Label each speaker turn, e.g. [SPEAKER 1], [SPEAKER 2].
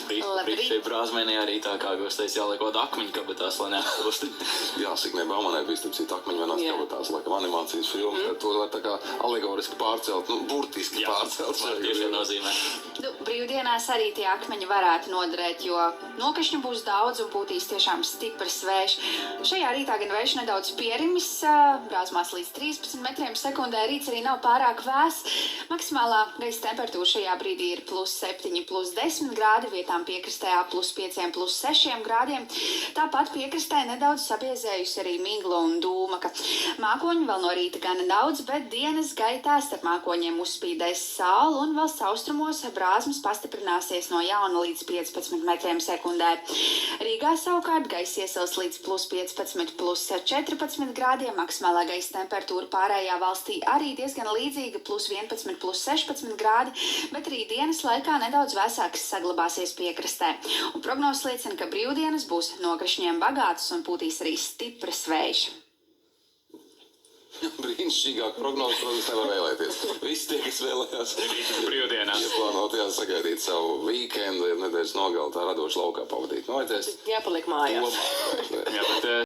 [SPEAKER 1] Šai brāzmēnī arī tā kā gostais jāliek kaut akmeņu kabatās, lai neatkosti.
[SPEAKER 2] Jā, Signē Baumanē bija starp akmeņu vienās kabatās, laikam animācijas filmas, to var tā kā alegoriski pārcelt, burtiski pārcelt.
[SPEAKER 1] Tieši nozīmē.
[SPEAKER 3] Brīvdienās arī tie akmeņi varētu noderēt, jo nokrišņu būs daudz un būtīs tiešām stiprs vējš. Šajā rītā gan vējš nedaudz pierimis, brāzmās līdz 13 metriem sekundē, rīts arī nav pārāk vēss. Maksimālā gaisa temperatūra šajā brīdī ir +7, +10 grādi, vietām piekrastē +5, +6 grādiem. Tāpat piekrastē nedaudz sabiezējusi arī migla un dūmaka. Mākoņu vēl no rīta gana daudz, bet dienas gaitā starp mākoņiem uzspīdēs saule un valsts austrumos brāzmas pastiprināsies no jauna līdz 15 metriem sekundē. Rīgā savukārt gaisa iesils līdz +15, +14 grādiem, maksimālā gaisa temperatūra pārējā valstī arī diezgan līdzīga, +11, +16 grādi, bet arī dienas laikā nedaudz vēsāks saglabāsies piekrastē. Un prognozes liecina, ka brīvdienas būs nokrišņiem bagātas un pūtīs arī stipras vējš.
[SPEAKER 2] Brīnišķīgāk prognozi, protams, nevar vēlēties. Visi tie, kas vēlējās
[SPEAKER 1] Brīvdienās.
[SPEAKER 2] Ieplānotījās sagaidīt savu weekendu, nedēļas nogali tā radoši laukā pavadīt.
[SPEAKER 4] Jāpaliek mājās.
[SPEAKER 2] Domā,
[SPEAKER 1] Jā, bet